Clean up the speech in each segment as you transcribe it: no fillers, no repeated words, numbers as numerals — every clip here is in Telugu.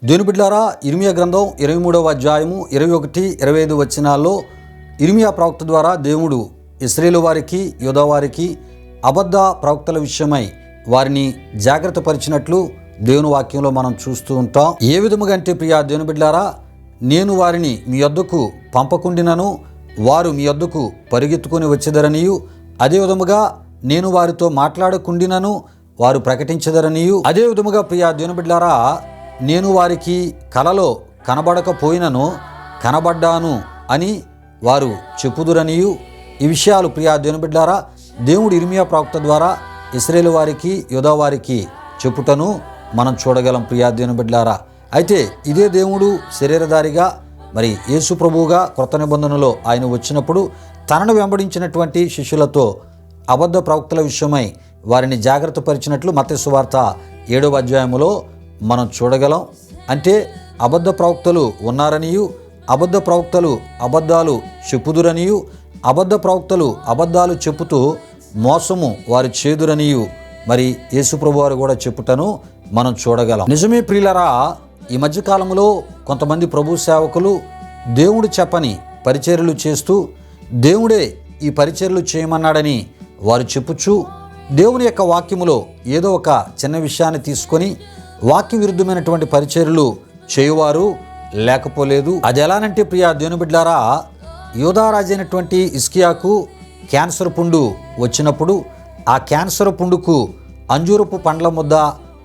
దేవుని బిడ్డలారా, ఇర్మియా గ్రంథం 23వ అధ్యాయము 21, 25 వచనాల్లో ఇర్మియా ప్రవక్త ద్వారా దేవుడు ఇశ్రాయేలు వారికి, యూదా వారికి అబద్ధ ప్రవక్తల విషయమై వారిని జాగ్రత్త పరిచినట్లు దేవుని వాక్యంలో మనం చూస్తూ ఉంటాం. ఏ విధముగా అంటే ప్రియా దేవుని బిడ్డలారా, నేను వారిని మీ యొద్దకు పంపకుండినను వారు మీ యొద్దకు పరిగెత్తుకొని వచ్చేదరనియు, అదే విధముగా నేను వారితో మాట్లాడకుండినను వారు ప్రకటించదరనియు, అదే విధముగా ప్రియా దేవుని బిడ్డలారా, నేను వారికి కలలో కనబడకపోయినను కనబడ్డాను అని వారు చెప్పుదురనియు. ఈ విషయాలు ప్రియా దేవుని బిడ్డలారా దేవుడు ఇర్మియా ప్రవక్త ద్వారా ఇశ్రాయేలు వారికి, యూదా వారికి చెప్పుటను మనం చూడగలం ప్రియా దేవుని బిడ్డలారా. అయితే ఇదే దేవుడు శరీరధారిగా మరి యేసు ప్రభువుగా క్రొత్త నిబంధనలో ఆయన వచ్చినప్పుడు తనను వెంబడించినటువంటి శిష్యులతో అబద్ధ ప్రవక్తల విషయమై వారిని జాగ్రత్త పరిచినట్లు మత్తయి సువార్త 7వ అధ్యాయములో మనం చూడగలం. అంటే అబద్ధ ప్రవక్తలు ఉన్నారనియు, అబద్ధ ప్రవక్తలు అబద్ధాలు చెప్పుదురనియు, అబద్ధ ప్రవక్తలు అబద్ధాలు చెప్పుతూ మోసము వారు చేదురనియు మరి యేసుప్రభు వారు కూడా చెప్పుటను మనం చూడగలం. నిజమే ప్రియులరా, ఈ మధ్యకాలంలో కొంతమంది ప్రభు సేవకులు దేవుడు చెప్పని పరిచర్యలు చేస్తూ దేవుడే ఈ పరిచర్యలు చేయమన్నాడని వారు చెప్పుచు దేవుని యొక్క వాక్యములో ఏదో ఒక చిన్న విషయాన్ని తీసుకొని వాక్య విరుద్ధమైనటువంటి పరిచర్యలు చేయువారు లేకపోలేదు. అది ఎలానంటే ప్రియా దేవుని బిడ్డలారా, యూదా రాజైనటువంటి హిజ్కియాకు క్యాన్సర్ పుండు వచ్చినప్పుడు ఆ క్యాన్సర్ పుండుకు అంజూరపు పండ్ల ముద్ద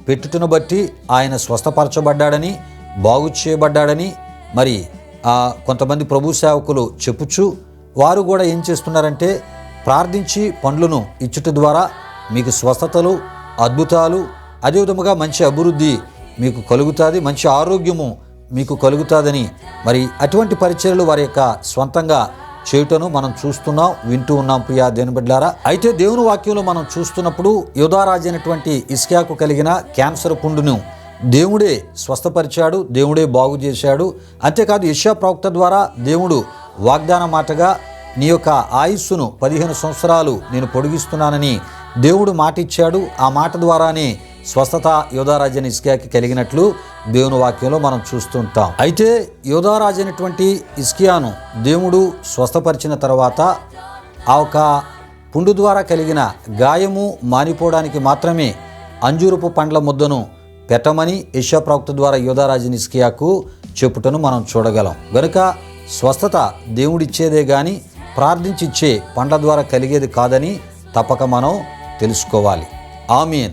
పెట్టుటను బట్టి ఆయన స్వస్థపరచబడ్డాడని, బాగు చేయబడ్డాడని మరి కొంతమంది ప్రభు సేవకులు చెప్పుచు వారు కూడా ఏం చేస్తున్నారంటే ప్రార్థించి పండ్లను ఇచ్చుట ద్వారా మీకు స్వస్థతలు, అద్భుతాలు, అదేవిధముగా మంచి అభివృద్ధి మీకు కలుగుతుంది, మంచి ఆరోగ్యము మీకు కలుగుతుందని మరి అటువంటి పరిచర్యలు వారి యొక్క స్వంతంగా చేయుటను మనం చూస్తున్నాం, వింటూ ఉన్నాం ప్రియా దేవుని బిడ్డలారా. అయితే దేవుని వాక్యంలో మనం చూస్తున్నప్పుడు యూదా రాజైనటువంటి హిజ్కియాకు కలిగిన క్యాన్సర్ పుండును దేవుడే స్వస్థపరిచాడు, దేవుడే బాగు చేశాడు. అంతేకాదు యెషయా ప్రవక్త ద్వారా దేవుడు వాగ్దాన మాటగా నీ యొక్క ఆయుస్సును 15 సంవత్సరాలు నేను పొడిగిస్తున్నానని దేవుడు మాట ఇచ్చాడు. ఆ మాట ద్వారానే స్వస్థత యూదా రాజైన హిజ్కియాకి కలిగినట్లు దేవుని వాక్యంలో మనం చూస్తుంటాం. అయితే యూదా రాజైనటువంటి హిజ్కియాను దేవుడు స్వస్థపరిచిన తర్వాత ఆ ఒక పుండు ద్వారా కలిగిన గాయము మానిపోవడానికి మాత్రమే అంజూరపు పండ్ల ముద్దను పెట్టమని యెషయా ప్రవక్త ద్వారా యూదా రాజైన హిజ్కియాకు చెప్పుటను మనం చూడగలం. గనుక స్వస్థత దేవుడిచ్చేదే కానీ ప్రార్థించిచ్చే పండ్ల ద్వారా కలిగేది కాదని తప్పక మనం తెలుసుకోవాలి. ఆమేన్.